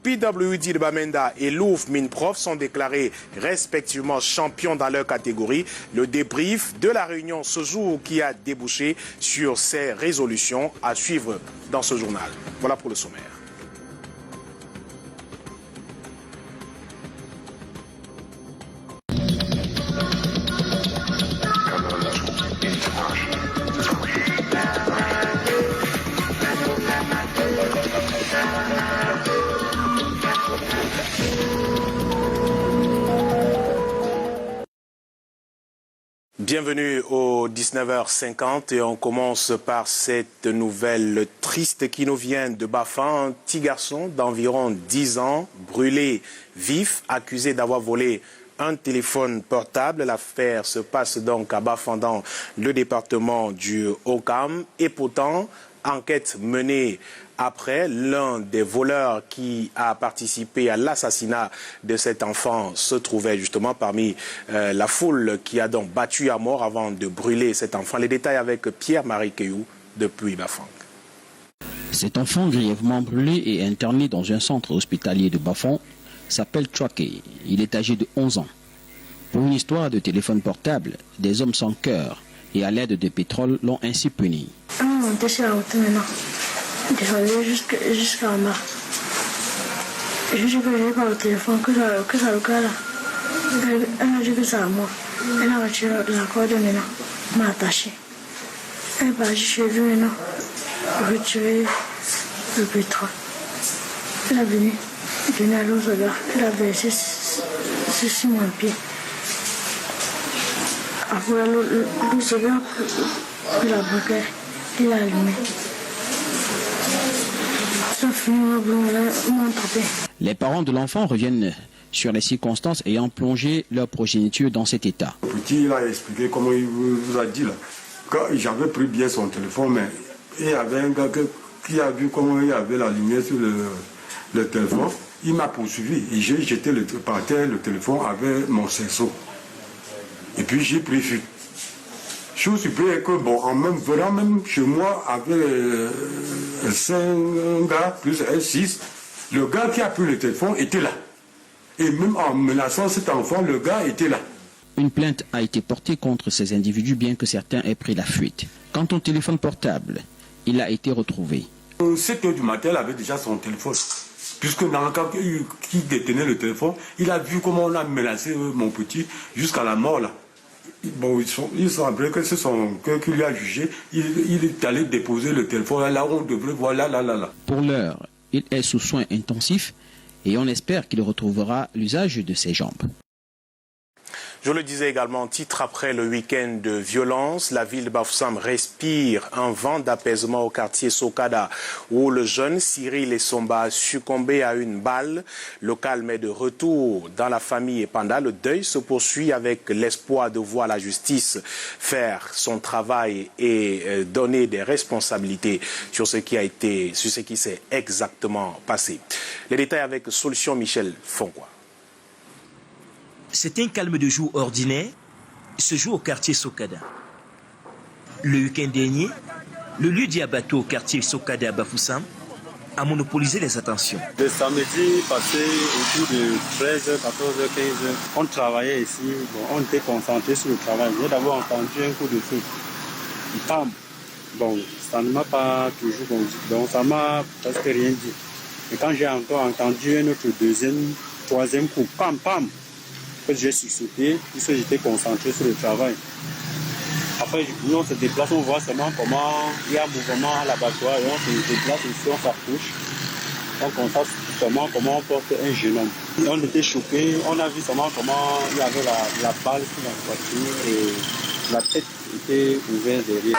PWD de Bamenda et Louvre Minprof sont déclarés respectivement champions dans leur catégorie. Le débrief de la réunion ce jour qui a débouché sur ces résolutions à suivre dans ce journal. Voilà pour le sommaire. Bienvenue au 19h50 et on commence par cette nouvelle triste qui nous vient de Bafan. Un petit garçon d'environ 10 ans, brûlé vif, accusé d'avoir volé un téléphone portable. L'affaire se passe donc à Bafan dans le département du Haut-Kam et pourtant, enquête menée après, l'un des voleurs qui a participé à l'assassinat de cet enfant se trouvait justement parmi la foule qui a donc battu à mort avant de brûler cet enfant. Les détails avec Pierre-Marie Keyou depuis Bafang. Cet enfant grièvement brûlé et interné dans un centre hospitalier de Bafang s'appelle Chouaké. Il est âgé de 11 ans. Pour une histoire de téléphone portable, des hommes sans cœur et à l'aide de pétrole l'ont ainsi puni. Désolé jusqu'à là. Je sais que j'ai pas le téléphone, que ça le cas là. Elle a dit que ça à moi. Elle a retiré la corde maintenant, m'a attaché. Elle est partie chez lui maintenant, retirer le pétrole. Elle a venu donner à l'autre gars, elle a versé sur mon pied. Après l'autre gars, il a bloqué, il a allumé. Les parents de l'enfant reviennent sur les circonstances ayant plongé leur progéniture dans cet état. Le petit, il a expliqué comment il vous a dit là. Quand j'avais pris bien son téléphone, mais il y avait un gars qui a vu comment il y avait la lumière sur le téléphone. Il m'a poursuivi et j'ai jeté par terre le téléphone avec mon cerceau. Et puis j'ai pris fuite. Je suis surpris que, bon, en même venant même chez moi avec 5 gars plus un 6, le gars qui a pris le téléphone était là. Et même en menaçant cet enfant, le gars était là. Une plainte a été portée contre ces individus, bien que certains aient pris la fuite. Quant au téléphone portable, il a été retrouvé. 7 h du matin, il avait déjà son téléphone. Puisque dans le cas qui détenait le téléphone, il a vu comment on a menacé mon petit jusqu'à la mort là. Bon, il semblait que c'est son cœur qui lui a jugé. Il est allé déposer le téléphone là où on devrait voir là. Pour l'heure, il est sous soins intensifs et on espère qu'il retrouvera l'usage de ses jambes. Je le disais également, titre après le week-end de violence, la ville de Bafoussam respire un vent d'apaisement au quartier Sokada où le jeune Cyril Essomba a succombé à une balle. Le calme est de retour dans la famille Epanda. Le deuil se poursuit avec l'espoir de voir la justice faire son travail et donner des responsabilités sur ce qui s'est exactement passé. Les détails avec Solution Michel Fonquois. C'est un calme de jour ordinaire, ce jour au quartier Sokada. Le week-end dernier, le lieu Diabato au quartier Sokada à Bafoussam a monopolisé les attentions. Le samedi passé, autour de 13h, 14h, 15h, on travaillait ici, on était concentré sur le travail. J'ai d'abord entendu un coup de feu. Pam. Bon, ça ne m'a pas toujours conduit, donc ça m'a presque rien dit. Et quand j'ai encore entendu un autre deuxième, troisième coup, pam, pam, j'ai sursauté, puisque j'étais concentré sur le travail. Après, nous, on se déplace, on voit seulement comment il y a un mouvement à l'abattoir, et on se déplace ici, on s'approche. On constate seulement comment on porte un jeune homme. Et on était choqués, on a vu seulement comment il y avait la balle sur la voiture et la tête était ouverte derrière.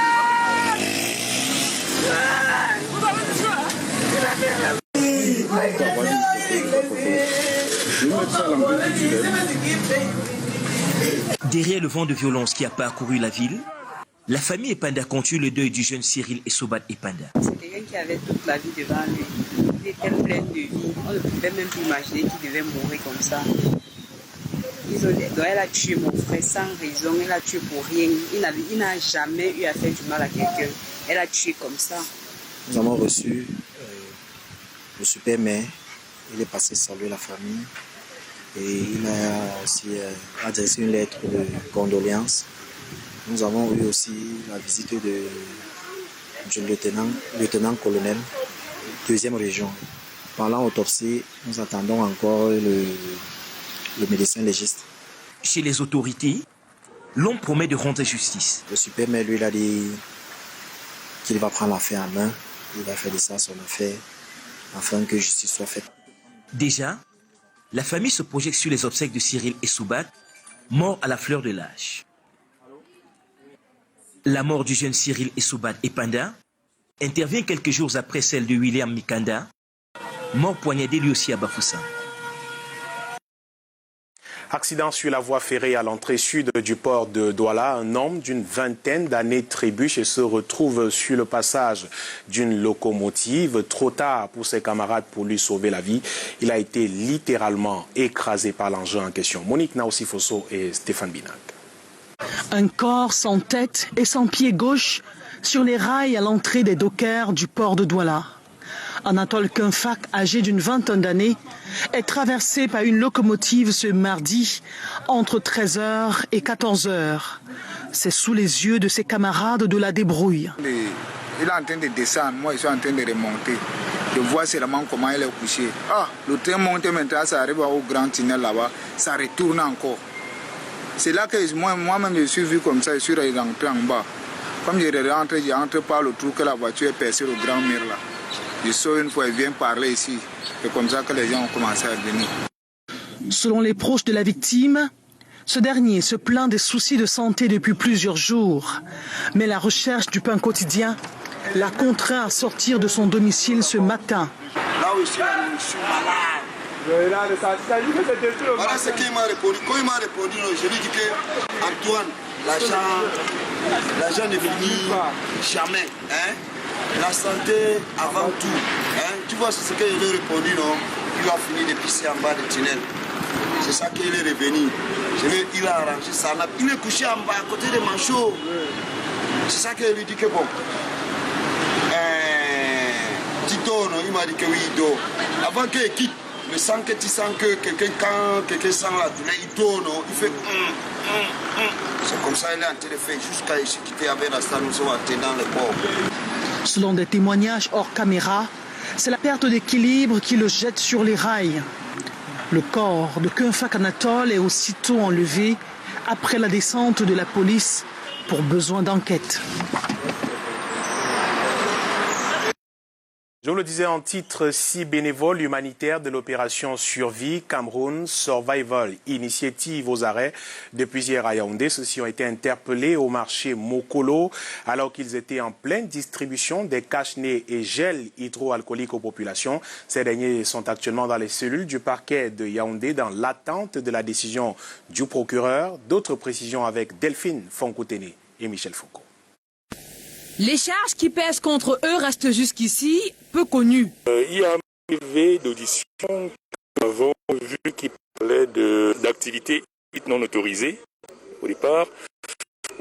Derrière le vent de violence qui a parcouru la ville, la famille Epanda continue le deuil du jeune Cyril Essobat Epanda. C'est quelqu'un qui avait toute la vie devant lui. Il était plein de vie. On ne pouvait même plus imaginer qu'il devait mourir comme ça. Donc elle a tué mon frère sans raison, elle a tué pour rien. Il n'a jamais eu à faire du mal à quelqu'un. Elle a tué comme ça. Nous avons reçu le super maire il est passé saluer la famille et il a aussi adressé une lettre de condoléances. Nous avons eu aussi la visite du lieutenant-colonel, 2e région. Pendant l'autopsie, nous attendons encore le médecin légiste. Chez les autorités, l'homme promet de rendre justice. Le super-maire, lui, il a dit qu'il va prendre l'affaire en main, il va faire de ça son affaire, afin que justice soit faite. Déjà, la famille se projette sur les obsèques de Cyril Essoubat, mort à la fleur de l'âge. La mort du jeune Cyril Essoubat Epanda intervient quelques jours après celle de William Mikanda, mort poignardé lui aussi à Bafoussam. Accident sur la voie ferrée à l'entrée sud du port de Douala. Un homme d'une vingtaine d'années trébuche et se retrouve sur le passage d'une locomotive. Trop tard pour ses camarades pour lui sauver la vie. Il a été littéralement écrasé par l'engin en question. Monique Naosi-Fosso et Stéphane Binac. Un corps sans tête et sans pied gauche sur les rails à l'entrée des dockers du port de Douala. Anatole Kunfak, âgé d'une vingtaine d'années, est traversé par une locomotive ce mardi entre 13h et 14h. C'est sous les yeux de ses camarades de la débrouille. Il est en train de descendre, moi je suis en train de remonter. Je vois seulement comment il est couché. Le train monte maintenant, ça arrive au grand tunnel là-bas, ça retourne encore. C'est là que moi-même je suis vu comme ça, je suis rentré en bas. Comme je rentre par le trou que la voiture est percée au grand mur là. Je sors une fois, il vient parler ici. C'est comme ça que les gens ont commencé à venir. Selon les proches de la victime, ce dernier se plaint des soucis de santé depuis plusieurs jours. Mais la recherche du pain quotidien l'a contraint à sortir de son domicile ce matin. Là où je suis malade. Voilà ce qu'il m'a répondu. Quand il m'a répondu, je lui ai dit que Antoine, l'argent ne finit jamais. La santé avant tout. Tu vois ce qu'il a répondu, non? Il a fini de pisser en bas du tunnel. C'est ça qu'il est revenu. Il a arrangé ça. Il est couché en bas à côté de Manchot. C'est ça qu'il lui dit que bon. Tito, il m'a dit que oui, il dort. Avant qu'il quitte, le sang que tu sens que quand quelqu'un sent la douleur, il dort, non? Il fait C'est comme ça qu'il est en train de faire jusqu'à ici quitter avec la salle, nous sommes entrés dans le port. Selon des témoignages hors caméra, c'est la perte d'équilibre qui le jette sur les rails. Le corps de Kunfak Anatole est aussitôt enlevé après la descente de la police pour besoin d'enquête. Je vous le disais en titre, 6 bénévoles humanitaires de l'opération Survie Cameroun Survival Initiative aux arrêts depuis hier à Yaoundé. Ceux-ci ont été interpellés au marché Mokolo alors qu'ils étaient en pleine distribution des cache-nez et gel hydroalcoolique aux populations. Ces derniers sont actuellement dans les cellules du parquet de Yaoundé dans l'attente de la décision du procureur. D'autres précisions avec Delphine Fonkoutene et Michel Foucault. Les charges qui pèsent contre eux restent jusqu'ici peu connues. Il y a un privé d'audition que nous avons vu qui parlait d'activités non autorisées au départ.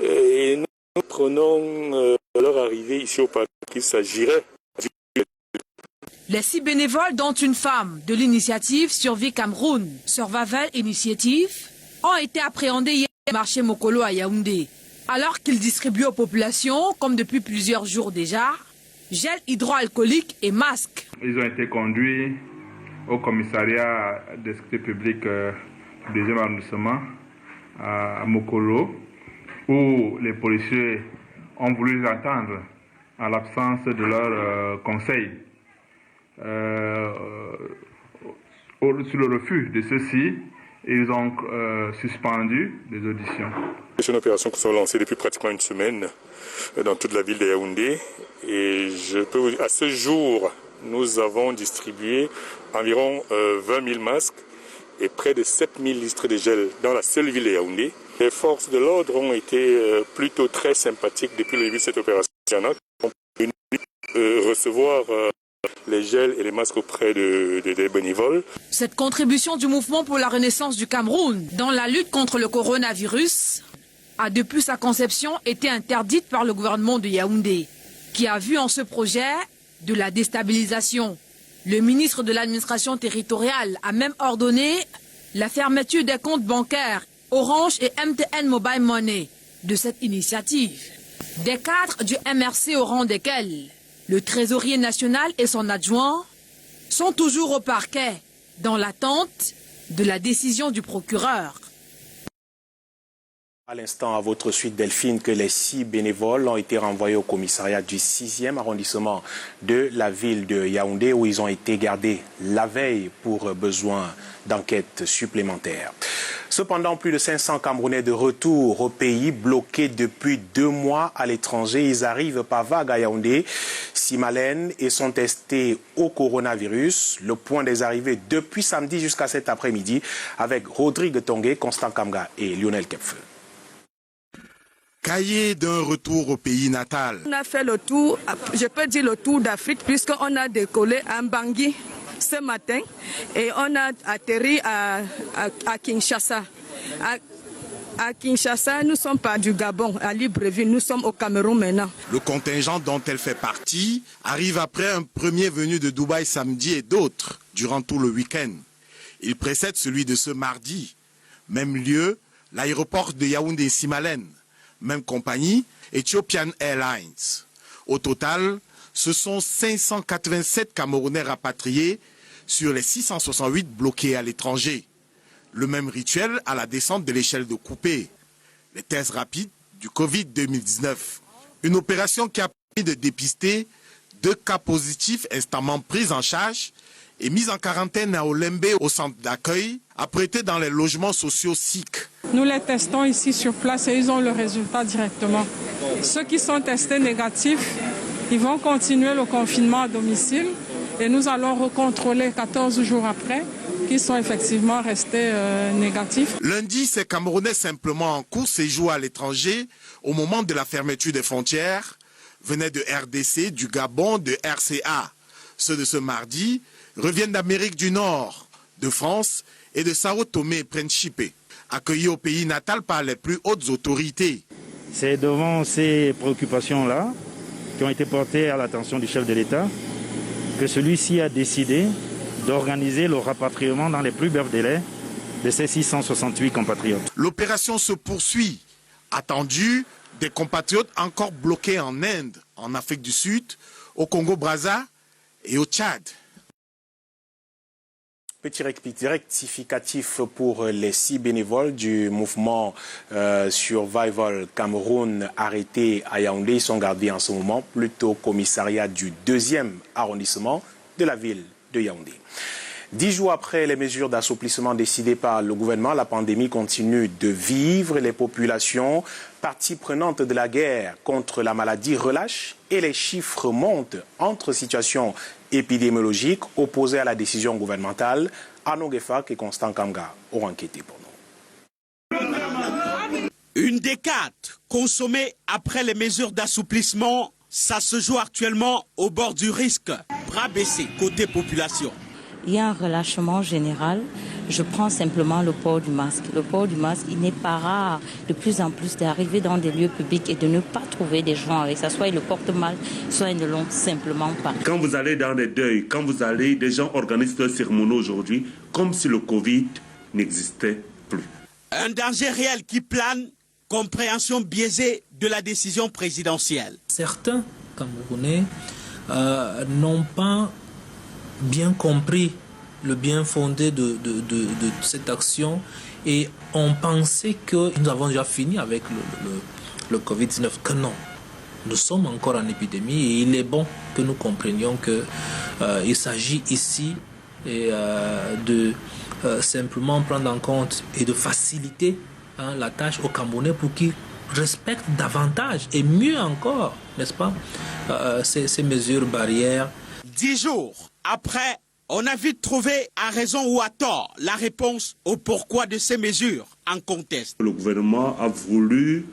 Et nous prenons leur arrivée ici au parc qu'il s'agirait. Les 6 bénévoles, dont une femme de l'initiative Survie Cameroun Survival Initiative, ont été appréhendés hier au marché Mokolo à Yaoundé. Alors qu'ils distribuent aux populations, comme depuis plusieurs jours déjà, gel hydroalcoolique et masques. Ils ont été conduits au commissariat de sécurité publique du 2e arrondissement à Mokolo, où les policiers ont voulu les entendre en l'absence de leur conseil. Sur le refus de ceux-ci, ils ont suspendu les auditions. C'est une opération qui sont lancées depuis pratiquement une semaine dans toute la ville de Yaoundé. Et à ce jour, nous avons distribué environ 20 000 masques et près de 7 000 litres de gel dans la seule ville de Yaoundé. Les forces de l'ordre ont été plutôt très sympathiques depuis le début de cette opération. Ils ont venu recevoir les gels et les masques auprès des bénévoles. Cette contribution du mouvement pour la renaissance du Cameroun dans la lutte contre le coronavirus a depuis sa conception été interdite par le gouvernement de Yaoundé, qui a vu en ce projet de la déstabilisation. Le ministre de l'administration territoriale a même ordonné la fermeture des comptes bancaires Orange et MTN Mobile Money de cette initiative. Des cadres du MRC au rang desquels le trésorier national et son adjoint sont toujours au parquet dans l'attente de la décision du procureur. À l'instant, à votre suite, Delphine, que les 6 bénévoles ont été renvoyés au commissariat du 6e arrondissement de la ville de Yaoundé, où ils ont été gardés la veille pour besoin d'enquête supplémentaire. Cependant, plus de 500 Camerounais de retour au pays, bloqués depuis 2 mois à l'étranger. Ils arrivent par vague à Yaoundé, Simalène et sont testés au coronavirus. Le point des arrivées depuis samedi jusqu'à cet après-midi avec Rodrigue Tongué, Constant Kamga et Lionel Kepfeu. Cahier d'un retour au pays natal. On a fait le tour, je peux dire le tour d'Afrique, puisqu'on a décollé à Bangui ce matin et on a atterri à Kinshasa. À Kinshasa, nous ne sommes pas du Gabon, à Libreville, nous sommes au Cameroun maintenant. Le contingent dont elle fait partie arrive après un premier venu de Dubaï samedi et d'autres durant tout le week-end. Il précède celui de ce mardi. Même lieu, l'aéroport de Yaoundé-Simalène. Même compagnie, Ethiopian Airlines. Au total, ce sont 587 Camerounais rapatriés sur les 668 bloqués à l'étranger. Le même rituel à la descente de l'échelle de Coupé. Les tests rapides du Covid-2019. Une opération qui a permis de dépister 2 cas positifs instamment pris en charge et mis en quarantaine à Olembe au centre d'accueil, apprêtés dans les logements sociaux SIC. Nous les testons ici sur place et ils ont le résultat directement. Ceux qui sont testés négatifs, ils vont continuer le confinement à domicile et nous allons recontrôler 14 jours après qu'ils sont effectivement restés négatifs. Lundi, ces Camerounais simplement en court séjour à l'étranger au moment de la fermeture des frontières venaient de RDC, du Gabon, de RCA. Ceux de ce mardi reviennent d'Amérique du Nord, de France et de Sao Tomé et Principe, accueillis au pays natal par les plus hautes autorités. C'est devant ces préoccupations-là qui ont été portées à l'attention du chef de l'État que celui-ci a décidé d'organiser le rapatriement dans les plus brefs délais de ces 668 compatriotes. L'opération se poursuit. Attendu, des compatriotes encore bloqués en Inde, en Afrique du Sud, au Congo-Brazza et au Tchad. Petit rectificatif pour les 6 bénévoles du mouvement Survival Cameroun arrêtés à Yaoundé. Ils sont gardés en ce moment plutôt au commissariat du 2e arrondissement de la ville de Yaoundé. 10 jours après les mesures d'assouplissement décidées par le gouvernement, la pandémie continue de vivre. Les populations, parties prenantes de la guerre contre la maladie, relâchent et les chiffres montent entre situations épidémiologiques opposées à la décision gouvernementale. Arnaud Gueffak et Constant Kamga ont enquêté pour nous. Une décade consommée après les mesures d'assouplissement, ça se joue actuellement au bord du risque. Bras baissés côté population. Il y a un relâchement général. Je prends simplement le port du masque. Le port du masque, il n'est pas rare de plus en plus d'arriver dans des lieux publics et de ne pas trouver des gens avec ça. Soit ils le portent mal, soit ils ne l'ont simplement pas. Quand vous allez dans des deuils, quand vous allez, des gens organisent leurs cérémonies aujourd'hui comme si le Covid n'existait plus. Un danger réel qui plane, compréhension biaisée de la décision présidentielle. Certains Camerounais n'ont pas bien compris le bien fondé de cette action et ont pensé que nous avons déjà fini avec le Covid-19, que non. Nous sommes encore en épidémie et il est bon que nous comprenions qu'il s'agit ici de simplement prendre en compte et de faciliter la tâche aux Camerounais pour qu'ils respectent davantage et mieux encore, n'est-ce pas, ces mesures barrières. 10 jours après, on a vite trouvé à raison ou à tort la réponse au pourquoi de ces mesures en conteste. Le gouvernement a voulu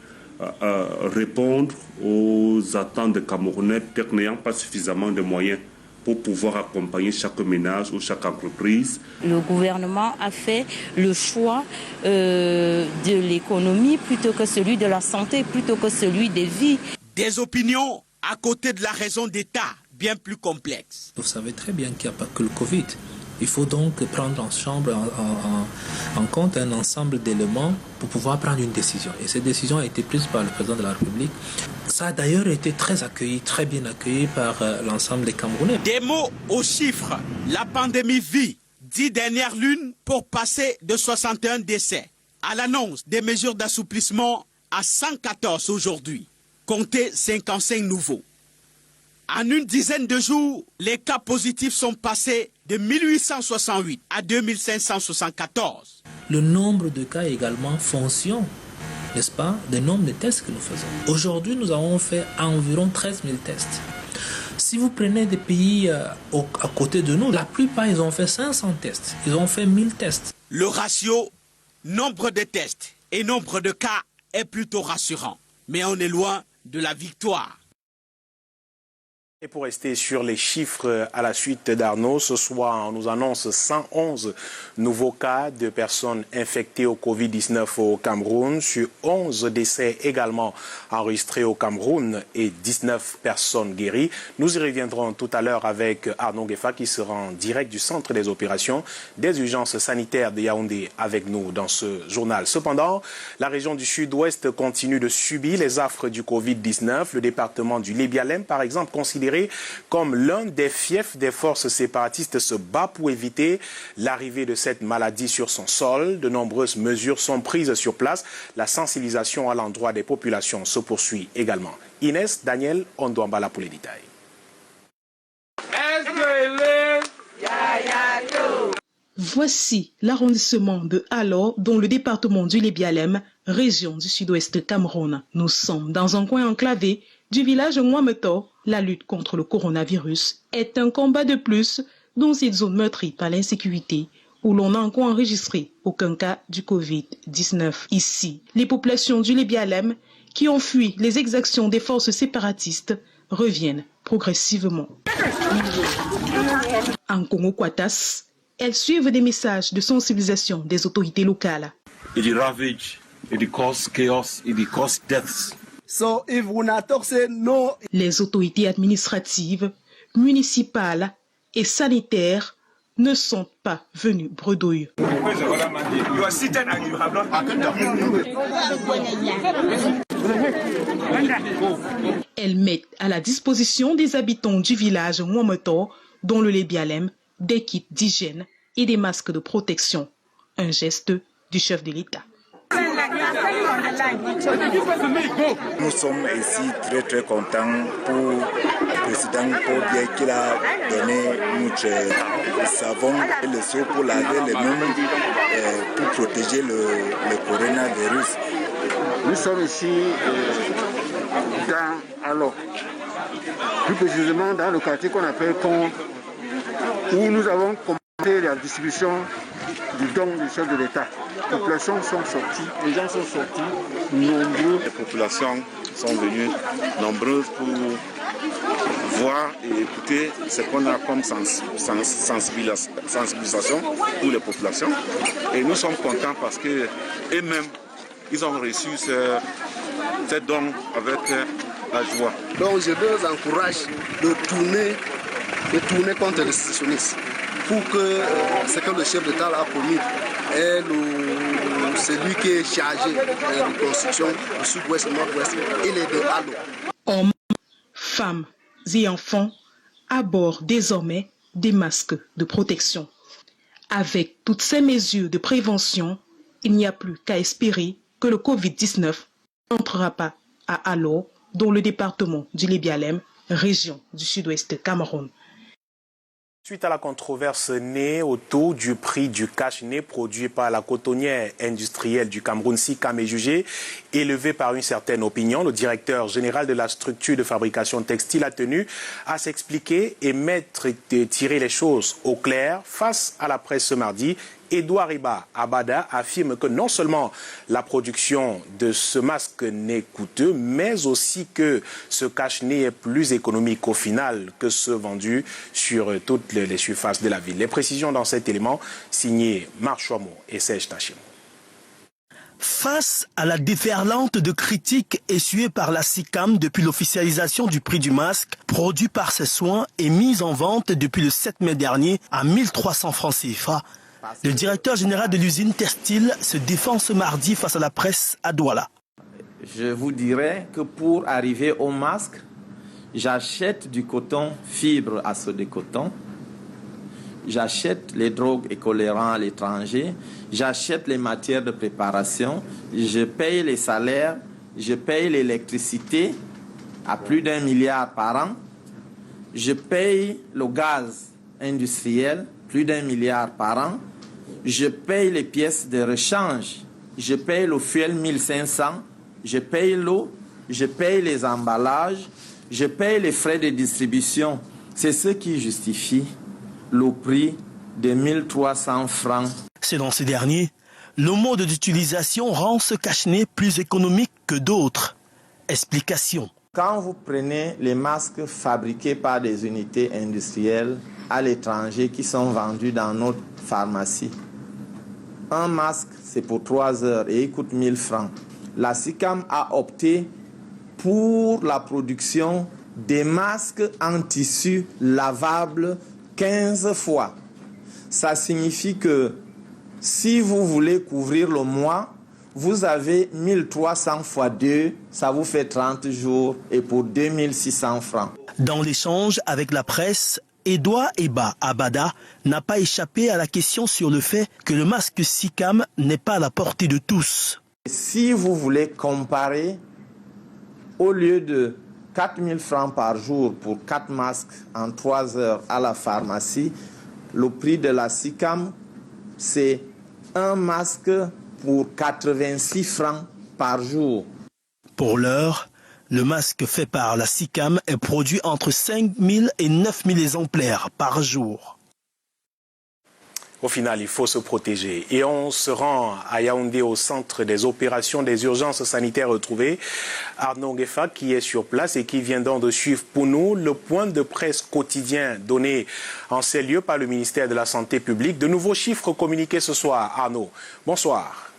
répondre aux attentes des Camerounais, peut-être n'ayant pas suffisamment de moyens pour pouvoir accompagner chaque ménage ou chaque entreprise. Le gouvernement a fait le choix de l'économie plutôt que celui de la santé, plutôt que celui des vies. Des opinions à côté de la raison d'État bien plus complexe. Vous savez très bien qu'il n'y a pas que le Covid. Il faut donc prendre en compte un ensemble d'éléments pour pouvoir prendre une décision. Et cette décision a été prise par le président de la République. Ça a d'ailleurs été très accueilli, très bien accueilli par l'ensemble des Camerounais. Des mots aux chiffres. La pandémie vit 10 dernières lunes pour passer de 61 décès à l'annonce des mesures d'assouplissement à 114 aujourd'hui. Comptez 55 nouveaux. En une dizaine de jours, les cas positifs sont passés de 1868 à 2574. Le nombre de cas est également en fonction, n'est-ce pas, des nombres de tests que nous faisons. Aujourd'hui, nous avons fait environ 13 000 tests. Si vous prenez des pays à côté de nous, la plupart, ils ont fait 500 tests. Ils ont fait 1000 tests. Le ratio nombre de tests et nombre de cas est plutôt rassurant. Mais on est loin de la victoire. Et pour rester sur les chiffres à la suite d'Arnaud, ce soir, on nous annonce 111 nouveaux cas de personnes infectées au Covid-19 au Cameroun, sur 11 décès également enregistrés au Cameroun et 19 personnes guéries. Nous y reviendrons tout à l'heure avec Arnaud Gueffa qui sera en direct du centre des opérations des urgences sanitaires de Yaoundé avec nous dans ce journal. Cependant, la région du Sud-Ouest continue de subir les affres du Covid-19. Le département du Lébialem, par exemple, considéré comme l'un des fiefs des forces séparatistes, se bat pour éviter l'arrivée de cette maladie sur son sol. De nombreuses mesures sont prises sur place. La sensibilisation à l'endroit des populations se poursuit également. Inès, Daniel, Ondouambala pour les détails. Voici l'arrondissement de Alo, dans le département du Lébialem, région du sud-ouest Cameroun. Nous sommes dans un coin enclavé du village Mouameto. La lutte contre le coronavirus est un combat de plus dans cette zone meurtrie par l'insécurité où l'on n'a encore enregistré aucun cas du Covid-19. Ici, les populations du Lébialem qui ont fui les exactions des forces séparatistes reviennent progressivement. En Congo-Kwatas, elles suivent des messages de sensibilisation des autorités locales. It ravage, it cause chaos, it cause deaths. So if we not talk, say no. Les autorités administratives, municipales et sanitaires ne sont pas venues bredouille. Elles mettent à la disposition des habitants du village Mouameto, dont le Lébialem, des kits d'hygiène et des masques de protection. Un geste du chef de l'État. Nous sommes ici très contents pour le président Paul qu'il a donné notre savon et le seau pour laver les mains pour protéger le coronavirus. Nous sommes ici dans Alo, plus précisément dans le quartier qu'on appelle Pont, où nous avons commencé la distribution du don du chef de l'État. Les populations sont sorties, les gens sont sortis nombreux. Les populations sont venues nombreuses pour voir et écouter ce qu'on a comme sensibilisation pour les populations. Et nous sommes contents parce qu'eux-mêmes, ils ont reçu ces dons avec la joie. Donc je les encourage de tourner contre les sécessionnistes pour que ce que le chef d'État a promis est celui qui est chargé de la reconstruction du sud-ouest et nord-ouest et les deux Alo. Hommes, femmes et enfants abordent désormais des masques de protection. Avec toutes ces mesures de prévention, il n'y a plus qu'à espérer que le Covid-19 n'entrera pas à Alo, dans le département du Lébialem, région du sud-ouest Cameroun. Suite à la controverse née autour du prix du cache-nez produit par la cotonnière industrielle du Cameroun, SICAM, est jugé élevé par une certaine opinion. Le directeur général de la structure de fabrication textile a tenu à s'expliquer et tirer les choses au clair face à la presse ce mardi. Edouard Riba Abada affirme que non seulement la production de ce masque n'est coûteux, mais aussi que ce cache-nez est plus économique au final que ceux vendus sur toutes les surfaces de la ville. Les précisions dans cet élément, signé Marc Chouamou et Serge Tachim. Face à la déferlante de critiques essuyées par la SICAM depuis l'officialisation du prix du masque, produit par ses soins et mis en vente depuis le 7 mai dernier à 1300 francs CFA, le directeur général de l'usine textile se défend ce mardi face à la presse à Douala. Je vous dirais que pour arriver au masque, j'achète du coton fibre à Sodécoton, j'achète les drogues et colorants à l'étranger, j'achète les matières de préparation, je paye les salaires, je paye l'électricité à plus d'1 milliard par an, je paye le gaz industriel, plus d'1 milliard par an, je paye les pièces de rechange, je paye le fuel 1500, je paye l'eau, je paye les emballages, je paye les frais de distribution. C'est ce qui justifie le prix de 1300 francs. Selon ce dernier, le mode d'utilisation rend ce cache-nez plus économique que d'autres. Explication. Quand vous prenez les masques fabriqués par des unités industrielles à l'étranger qui sont vendus dans notre pharmacie, un masque, c'est pour 3 heures et il coûte 1000 francs. La SICAM a opté pour la production des masques en tissu lavable 15 fois. Ça signifie que si vous voulez couvrir le mois, vous avez 1300 fois 2, ça vous fait 30 jours et pour 2600 francs. Dans l'échange avec la presse, Edouard Eba Abada n'a pas échappé à la question sur le fait que le masque SICAM n'est pas à la portée de tous. Si vous voulez comparer, au lieu de 4000 francs par jour pour 4 masques en 3 heures à la pharmacie, le prix de la SICAM, c'est un masque pour 86 francs par jour. Pour l'heure, le masque fait par la SICAM est produit entre 5000 et 9000 exemplaires par jour. Au final, il faut se protéger. Et on se rend à Yaoundé au centre des opérations des urgences sanitaires retrouvées. Arnaud Nguefa qui est sur place et qui vient donc de suivre pour nous le point de presse quotidien donné en ces lieux par le ministère de la Santé publique. De nouveaux chiffres communiqués ce soir. Arnaud, bonsoir.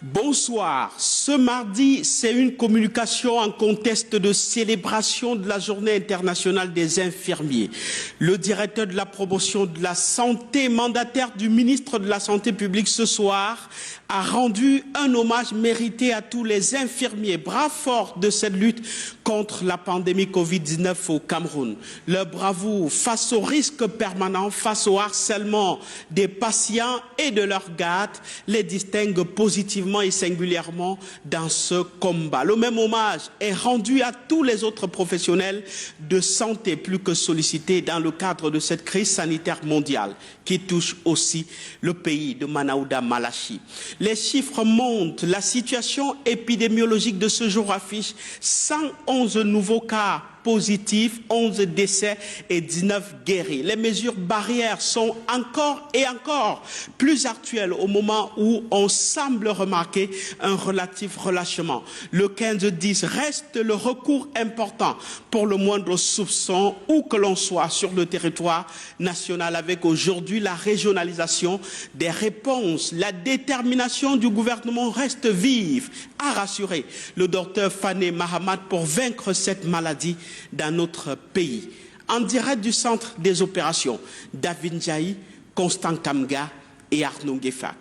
Bonsoir. Ce mardi, c'est une communication en contexte de célébration de la Journée internationale des infirmiers. Le directeur de la promotion de la santé, mandataire du ministre de la Santé publique ce soir, a rendu un hommage mérité à tous les infirmiers, bras forts de cette lutte contre la pandémie Covid-19 au Cameroun. Leur bravoure face aux risques permanents, face au harcèlement des patients et de leurs gardes, les distingue positivement et singulièrement dans ce combat. Le même hommage est rendu à tous les autres professionnels de santé plus que sollicités dans le cadre de cette crise sanitaire mondiale qui touche aussi le pays de Manaouda Malachi. Les chiffres montent, la situation épidémiologique de ce jour affiche 111 nouveaux cas positifs, 11 décès et 19 guéris. Les mesures barrières sont encore et encore plus actuelles au moment où on semble remarquer un relatif relâchement. Le 15-10 reste le recours important pour le moindre soupçon où que l'on soit sur le territoire national, avec aujourd'hui la régionalisation des réponses. La détermination du gouvernement reste vive, a rassuré le docteur Fané Mahamat pour vaincre cette maladie dans notre pays. En direct du centre des opérations, David Ndiaye, Constant Kamga et Arnaud Nguefa.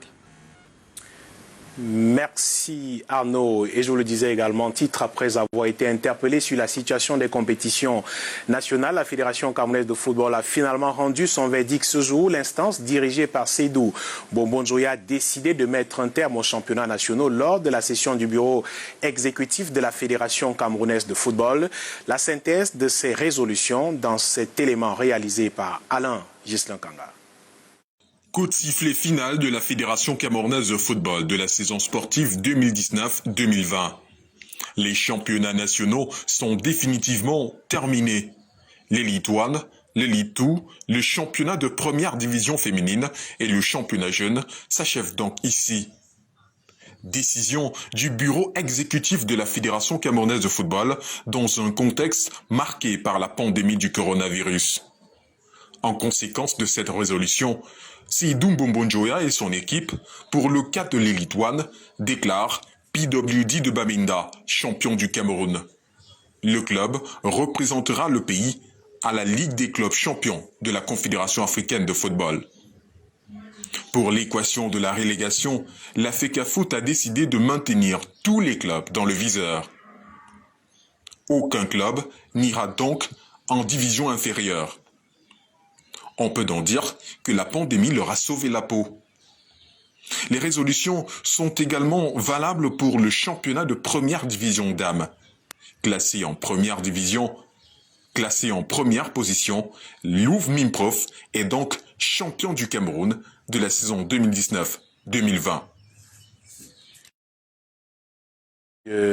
Merci Arnaud. Et je vous le disais également, titre après avoir été interpellé sur la situation des compétitions nationales, la Fédération camerounaise de football a finalement rendu son verdict ce jour. L'instance dirigée par Seydou Bombonjoya a décidé de mettre un terme aux championnats nationaux lors de la session du bureau exécutif de la Fédération camerounaise de football. La synthèse de ces résolutions dans cet élément réalisé par Alain Ghislain Kanga. Coup de sifflet final de la Fédération camerounaise de football de la saison sportive 2019-2020. Les championnats nationaux sont définitivement terminés. L'Élite 1, l'Élite 2, le championnat de première division féminine et le championnat jeune s'achèvent donc ici. Décision du bureau exécutif de la Fédération camerounaise de football dans un contexte marqué par la pandémie du coronavirus. En conséquence de cette résolution, Seydou Mbonjoya et son équipe, pour le cas de l'Élite One, déclarent PWD de Bamenda, champion du Cameroun. Le club représentera le pays à la Ligue des clubs champions de la Confédération africaine de football. Pour l'équation de la relégation, la FECAFOOT a décidé de maintenir tous les clubs dans le viseur. Aucun club n'ira donc en division inférieure. On peut donc dire que la pandémie leur a sauvé la peau. Les résolutions sont également valables pour le championnat de première division dames. Classé en première division, classé en première position, Louvre Mimprof est donc champion du Cameroun de la saison 2019-2020.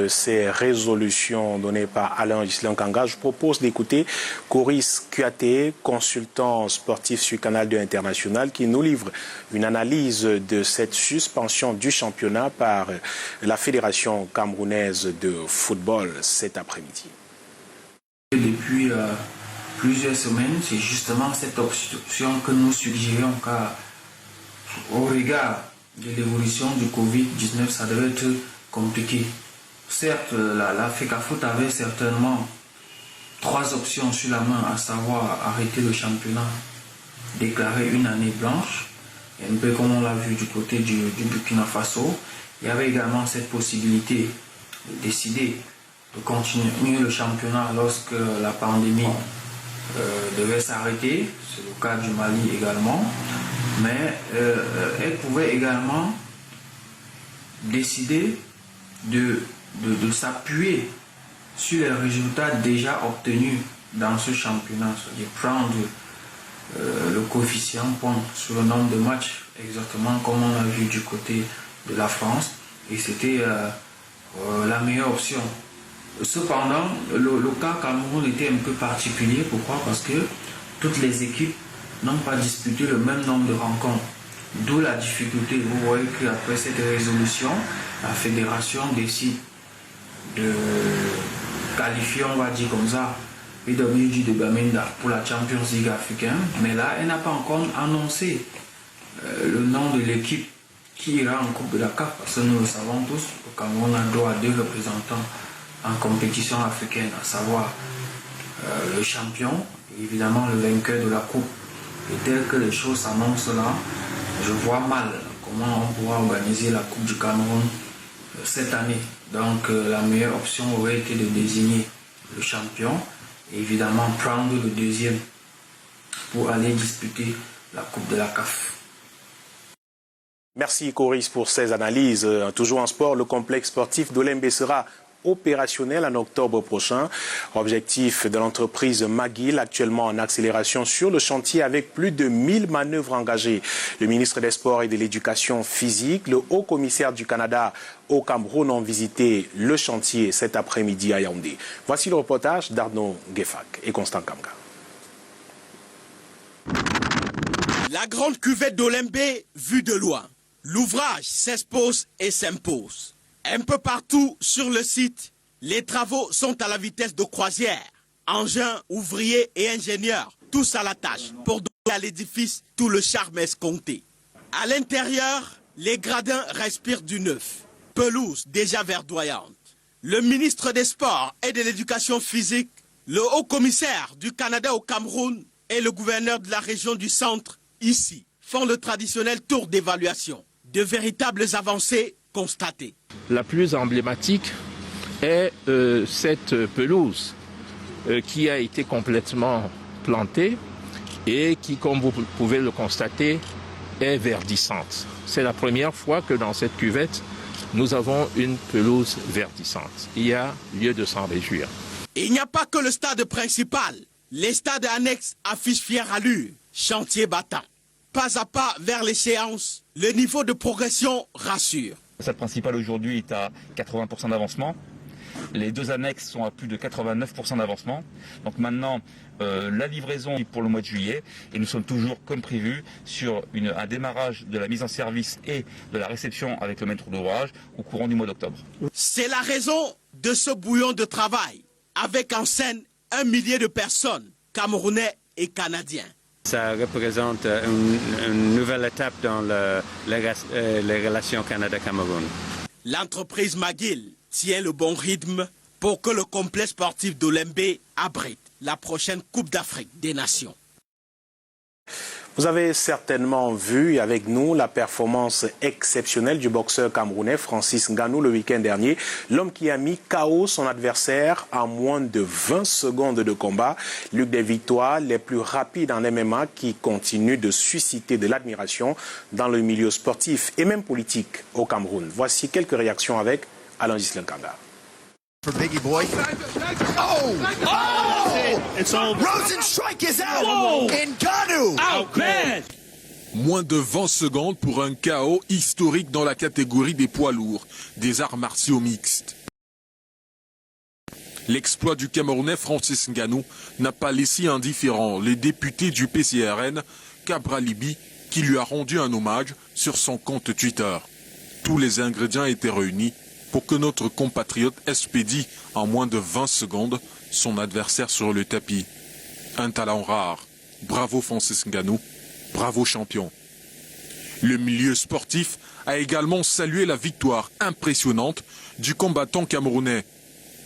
Ces résolutions données par Alain Ghislain Kanga, je propose d'écouter Coris Kouyaté, consultant sportif sur Canal 2 International, qui nous livre une analyse de cette suspension du championnat par la Fédération camerounaise de football cet après-midi. Depuis plusieurs semaines, c'est justement cette option que nous suggérions, car au regard de l'évolution du Covid-19, ça devait être compliqué. Certes, la FECAFOOT avait certainement 3 options sur la main, à savoir arrêter le championnat, déclarer une année blanche, et un peu comme on l'a vu du côté du Burkina Faso. Il y avait également cette possibilité de décider de continuer le championnat lorsque la pandémie devait s'arrêter, c'est le cas du Mali également, mais elle pouvait également décider de s'appuyer sur les résultats déjà obtenus dans ce championnat, c'est-à-dire prendre le coefficient point sur le nombre de matchs, exactement comme on a vu du côté de la France, et c'était la meilleure option. Cependant, le cas Cameroun était un peu particulier. Pourquoi? Parce que toutes les équipes n'ont pas disputé le même nombre de rencontres. D'où la difficulté. Vous voyez qu'après cette résolution, la fédération décide de qualifier, on va dire comme ça, PWD de Bamenda pour la Champions League africaine. Mais là, elle n'a pas encore annoncé le nom de l'équipe qui ira en Coupe de la CAF. Parce que nous le savons tous, le Cameroun a droit à 2 représentants en compétition africaine, à savoir le champion et évidemment le vainqueur de la coupe. Et tel que les choses s'annoncent là, je vois mal comment on pourra organiser la Coupe du Cameroun cette année. Donc la meilleure option aurait été de désigner le champion et évidemment prendre le deuxième pour aller disputer la Coupe de la CAF. Merci Coris pour ces analyses. Toujours en sport, le complexe sportif d'Olembe sera opérationnel en octobre prochain. Objectif de l'entreprise McGill, actuellement en accélération sur le chantier avec plus de 1000 manœuvres engagées. Le ministre des Sports et de l'Éducation physique, le haut commissaire du Canada au Cameroun ont visité le chantier cet après-midi à Yaoundé. Voici le reportage d'Arnaud Guefak et Constant Kamga. La grande cuvette d'Olembe vue de loin. L'ouvrage s'expose et s'impose. Un peu partout sur le site, les travaux sont à la vitesse de croisière. Engins, ouvriers et ingénieurs, tous à la tâche pour donner à l'édifice tout le charme escompté. À l'intérieur, les gradins respirent du neuf. Pelouse déjà verdoyante. Le ministre des Sports et de l'Éducation physique, le haut commissaire du Canada au Cameroun et le gouverneur de la région du centre, ici, font le traditionnel tour d'évaluation. De véritables avancées constatées. La plus emblématique est cette pelouse qui a été complètement plantée et qui, comme vous pouvez le constater, est verdissante. C'est la première fois que dans cette cuvette, nous avons une pelouse verdissante. Il y a lieu de s'en réjouir. Il n'y a pas que le stade principal. Les stades annexes affichent fière allure, chantier battant. Pas à pas vers l'échéance, le niveau de progression rassure. Le stade principal aujourd'hui est à 80% d'avancement. Les 2 annexes sont à plus de 89% d'avancement. Donc maintenant, la livraison est pour le mois de juillet et nous sommes toujours, comme prévu, sur un démarrage de la mise en service et de la réception avec le maître d'ouvrage au courant du mois d'octobre. C'est la raison de ce bouillon de travail, avec en scène 1 millier de personnes, Camerounais et Canadiens. Ça représente une nouvelle étape dans les relations Canada-Cameroun. L'entreprise McGill tient le bon rythme pour que le complexe sportif d'Olembe abrite la prochaine Coupe d'Afrique des Nations. Vous avez certainement vu avec nous la performance exceptionnelle du boxeur camerounais Francis Ngannou le week-end dernier. L'homme qui a mis KO son adversaire en moins de 20 secondes de combat. L'une des victoires les plus rapides en MMA qui continue de susciter de l'admiration dans le milieu sportif et même politique au Cameroun. Voici quelques réactions avec Alain Ghislain Kanga. For Biggie Boy. Oh! Oh! It's over. Rosenstrike is out. Ngannou. Out, man. Moins de 20 secondes pour un KO historique dans la catégorie des poids lourds, des arts martiaux mixtes. L'exploit du Camerounais Francis Ngannou n'a pas laissé indifférent les députés du PCRN, Cabra Libi, qui lui a rendu un hommage sur son compte Twitter. Tous les ingrédients étaient réunis pour que notre compatriote expédie en moins de 20 secondes son adversaire sur le tapis. Un talent rare. Bravo Francis Ngannou, bravo champion. Le milieu sportif a également salué la victoire impressionnante du combattant camerounais,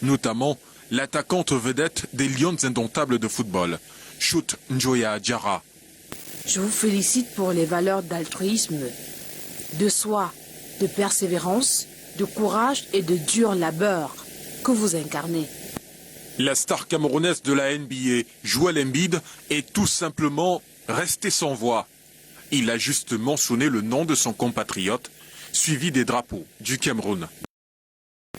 notamment l'attaquante vedette des Lions indomptables de football, Chut Njoya Diarra. Je vous félicite pour les valeurs d'altruisme, de soi, de persévérance, de courage et de dur labeur que vous incarnez. La star camerounaise de la NBA, Joel Embiid, est tout simplement resté sans voix. Il a juste mentionné le nom de son compatriote, suivi des drapeaux du Cameroun.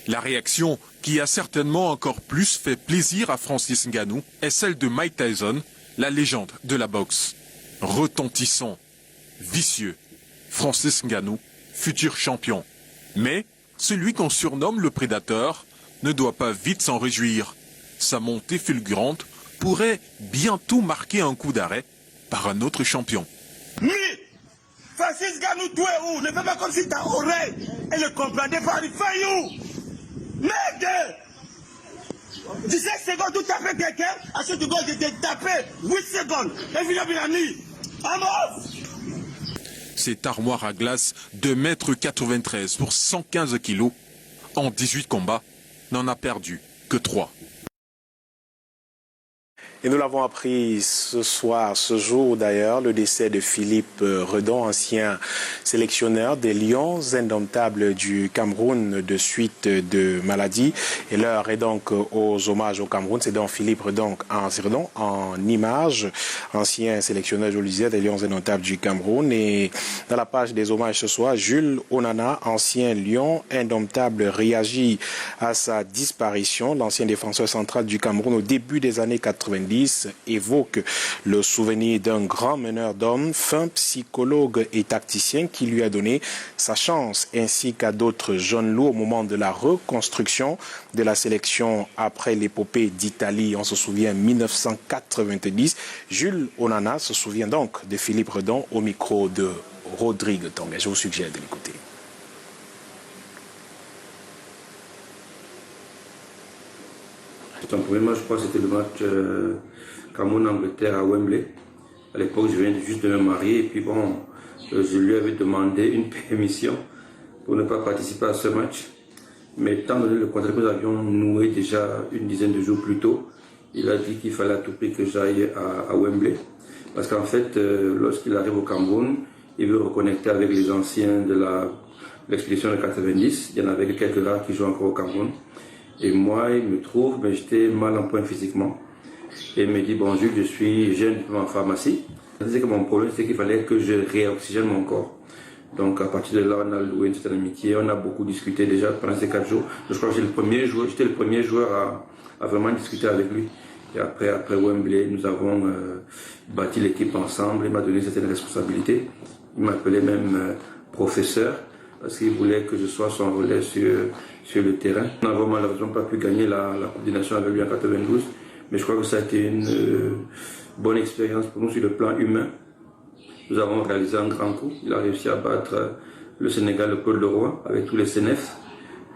La réaction qui a certainement encore plus fait plaisir à Francis Ngannou est celle de Mike Tyson, la légende de la boxe. Retentissant, vicieux, Francis Ngannou, futur champion. Mais celui qu'on surnomme le prédateur ne doit pas vite s'en réjouir. Sa montée fulgurante pourrait bientôt marquer un coup d'arrêt par un autre champion. Oui, Francis Ngannou, tu es où? Ne fais pas comme si ta oreille et le comprenait pas. Il fait où? Merde! 17 secondes, tu tapes quelqu'un, à ce seconde, je t'ai tapé 8 secondes. Et viens bien nuit. Amos! Cette armoire à glace de 1,93 m pour 115 kg, en 18 combats, n'en a perdu que 3. Et nous l'avons appris ce soir, ce jour d'ailleurs, le décès de Philippe Redon, ancien sélectionneur des Lions indomptables du Cameroun de suite de maladie. Et l'heure est donc aux hommages au Cameroun. C'est donc Philippe Redon en image, ancien sélectionneur, je le disais, des Lions indomptables du Cameroun. Et dans la page des hommages ce soir, Jules Onana, ancien Lion indomptable, réagit à sa disparition. L'ancien défenseur central du Cameroun au début des années 90 évoque le souvenir d'un grand meneur d'hommes, fin psychologue et tacticien qui lui a donné sa chance, ainsi qu'à d'autres jeunes loups au moment de la reconstruction de la sélection après l'épopée d'Italie. On se souvient 1990. Jules Onana se souvient donc de Philippe Redon au micro de Rodrigue Tonga. Je vous suggère de l'écouter. Son premier match, je crois que c'était le match Cameroun-Angleterre à Wembley. À l'époque, je venais juste de me marier et puis bon, je lui avais demandé une permission pour ne pas participer à ce match. Mais étant donné le contrat que nous avions noué déjà une dizaine de jours plus tôt, il a dit qu'il fallait à tout prix que j'aille à Wembley. Parce qu'en fait, lorsqu'il arrive au Cameroun, il veut reconnecter avec les anciens de l'expédition de 90. Il y en avait quelques rares qui jouent encore au Cameroun. Et moi, il me trouve, mais j'étais mal en point physiquement. Et il me dit, bon Jules, je suis jeune en pharmacie. Il disait que mon problème, c'est qu'il fallait que je réoxygène mon corps. Donc à partir de là, on a loué une certaine amitié, on a beaucoup discuté déjà pendant ces 4 jours. Je crois que j'étais le premier joueur à vraiment discuter avec lui. Et après Wembley, nous avons bâti l'équipe ensemble, il m'a donné certaines responsabilités. Il m'appelait même professeur, parce qu'il voulait que je sois son relais sur le terrain. On n'a malheureusement pas pu gagner la Coupe des Nations avec lui en 92, mais je crois que ça a été une bonne expérience pour nous sur le plan humain. Nous avons réalisé un grand coup. Il a réussi à battre le Sénégal, le Pôle de Roi, avec tous les CNF.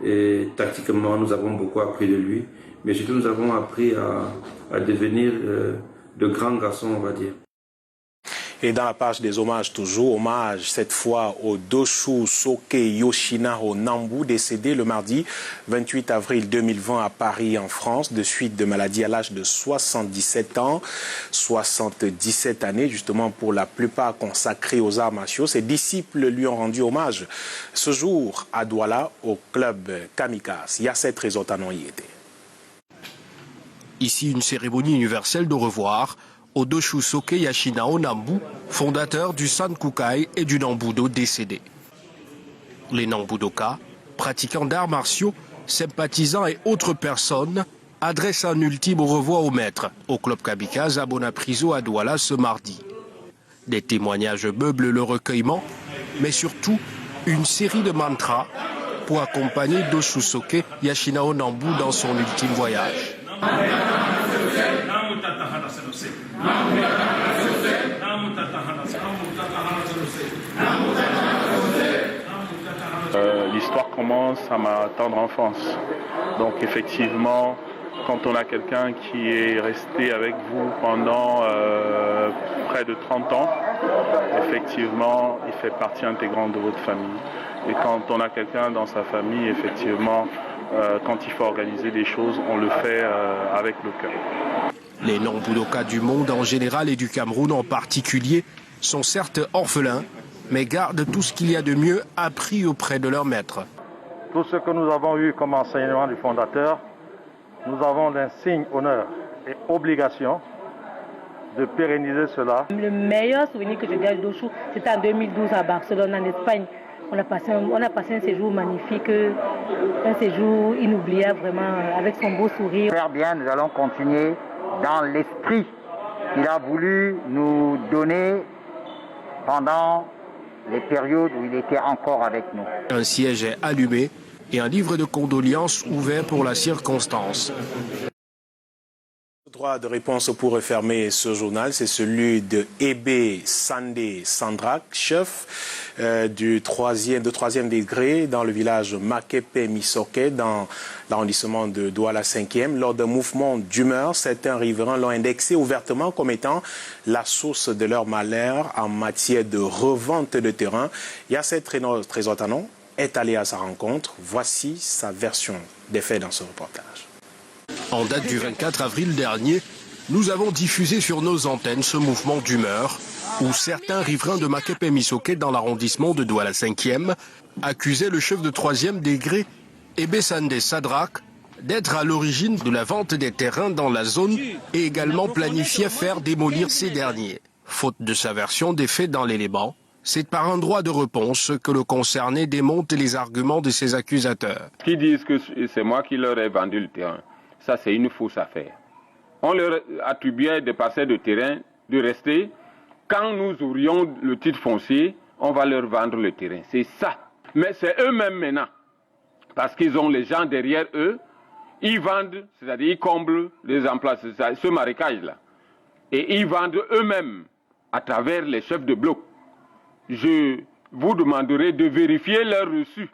Et tactiquement, nous avons beaucoup appris de lui. Mais surtout, nous avons appris à devenir de grands garçons, on va dire. Et dans la page des hommages toujours, hommage cette fois au Doshu Soke Yoshinaro Nambu, décédé le mardi 28 avril 2020 à Paris en France de suite de maladie à l'âge de 77 ans, 77 années justement pour la plupart consacrés aux arts martiaux. Ses disciples lui ont rendu hommage ce jour à Douala au club Kamikaze. Yasset Rezotanon y était. Ici une cérémonie universelle de revoir au Doshu Soke Yashinao Nambu, fondateur du Sankukai et du Nambudo décédé. Les Nambudoka, pratiquants d'arts martiaux, sympathisants et autres personnes, adressent un ultime au revoir au maître au club Kamikaze à Bonapriso à Douala ce mardi. Des témoignages meublent le recueillement, mais surtout une série de mantras pour accompagner Doshu Soke Yashinao Nambu dans son ultime voyage. L'histoire commence à ma tendre enfance. Donc effectivement, quand on a quelqu'un qui est resté avec vous pendant près de 30 ans, effectivement, il fait partie intégrante de votre famille. Et quand on a quelqu'un dans sa famille, effectivement, quand il faut organiser des choses, on le fait avec le cœur. Les Nambudoka du monde en général et du Cameroun en particulier sont certes orphelins, mais gardent tout ce qu'il y a de mieux appris auprès de leur maître. Tout ce que nous avons eu comme enseignement du fondateur, nous avons l'insigne honneur et obligation de pérenniser cela. Le meilleur souvenir que je garde d'Oshu, c'était en 2012 à Barcelone, en Espagne. On a passé un séjour magnifique, un séjour inoubliable vraiment, avec son beau sourire. Très bien, nous allons continuer dans l'esprit qu'il a voulu nous donner pendant les périodes où il était encore avec nous. Un siège est allumé et un livre de condoléances ouvert pour la circonstance. Le droit de réponse pour refermer ce journal, c'est celui de Ebe Sandé Sandrak, chef de troisième degré dans le village Makepe Misoke, dans l'arrondissement de Douala 5e. Lors d'un mouvement d'humeur, certains riverains l'ont indexé ouvertement comme étant la source de leur malheur en matière de revente de terrain. Yasset Rezotanon est allé à sa rencontre. Voici sa version des faits dans ce reportage. En date du 24 avril dernier, nous avons diffusé sur nos antennes ce mouvement d'humeur où certains riverains de Makepe Misoke dans l'arrondissement de Douala 5e accusaient le chef de 3e degré, Ebe Sandé Sadrak, d'être à l'origine de la vente des terrains dans la zone et également planifiait faire démolir ces derniers. Faute de sa version des faits dans l'élément, c'est par un droit de réponse que le concerné démonte les arguments de ses accusateurs. Qui disent que c'est moi qui leur ai vendu le terrain. Ça, c'est une fausse affaire. On leur attribuait des parcelles de terrain de rester. Quand nous aurions le titre foncier, on va leur vendre le terrain. C'est ça. Mais c'est eux-mêmes maintenant. Parce qu'ils ont les gens derrière eux. Ils vendent, c'est-à-dire ils comblent les emplois, ce marécage-là. Et ils vendent eux-mêmes à travers les chefs de bloc. Je vous demanderai de vérifier leurs reçus.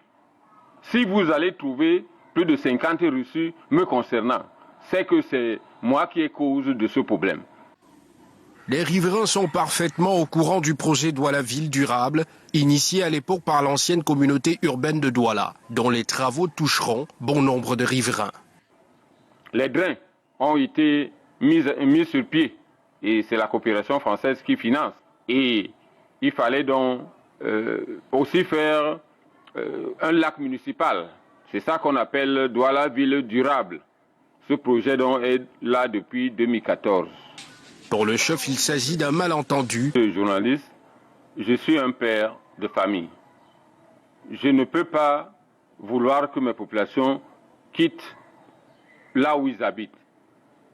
Si vous allez trouver plus de 50 reçus me concernant, c'est que c'est moi qui ai cause de ce problème. Les riverains sont parfaitement au courant du projet Douala-Ville durable, initié à l'époque par l'ancienne communauté urbaine de Douala, dont les travaux toucheront bon nombre de riverains. Les drains ont été mis sur pied et c'est la coopération française qui finance. Et il fallait donc aussi faire un lac municipal. C'est ça qu'on appelle Douala-Ville durable. Ce projet donc est là depuis 2014. Pour le chef, il s'agit d'un malentendu. Journaliste, je suis un père de famille. Je ne peux pas vouloir que mes populations quittent là où ils habitent.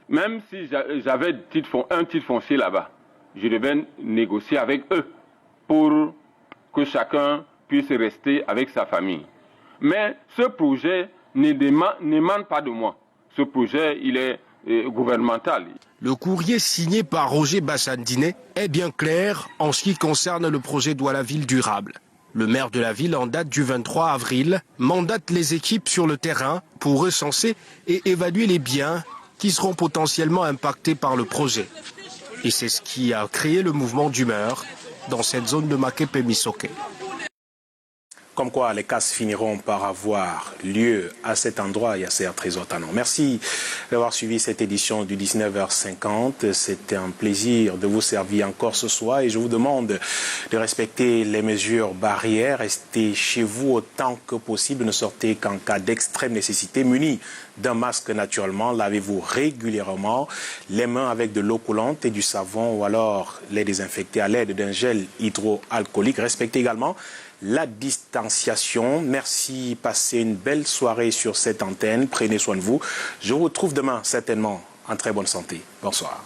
Même si j'avais un titre foncier là-bas, je devais négocier avec eux pour que chacun puisse rester avec sa famille. Mais ce projet n'émane pas de moi. Ce projet, il est gouvernemental. Le courrier signé par Roger Bassandine est bien clair en ce qui concerne le projet Douala-Ville durable. Le maire de la ville, en date du 23 avril, mandate les équipes sur le terrain pour recenser et évaluer les biens qui seront potentiellement impactés par le projet. Et c'est ce qui a créé le mouvement d'humeur dans cette zone de Makepe-Misoke. Comme quoi, les casses finiront par avoir lieu à cet endroit et à ces trésors talents. Merci d'avoir suivi cette édition du 19h50. C'était un plaisir de vous servir encore ce soir et je vous demande de respecter les mesures barrières. Restez chez vous autant que possible. Ne sortez qu'en cas d'extrême nécessité. Muni d'un masque naturellement. Lavez-vous régulièrement les mains avec de l'eau coulante et du savon ou alors les désinfecter à l'aide d'un gel hydroalcoolique. Respectez également la distanciation. Merci, passez une belle soirée sur cette antenne. Prenez soin de vous. Je vous retrouve demain certainement en très bonne santé. Bonsoir.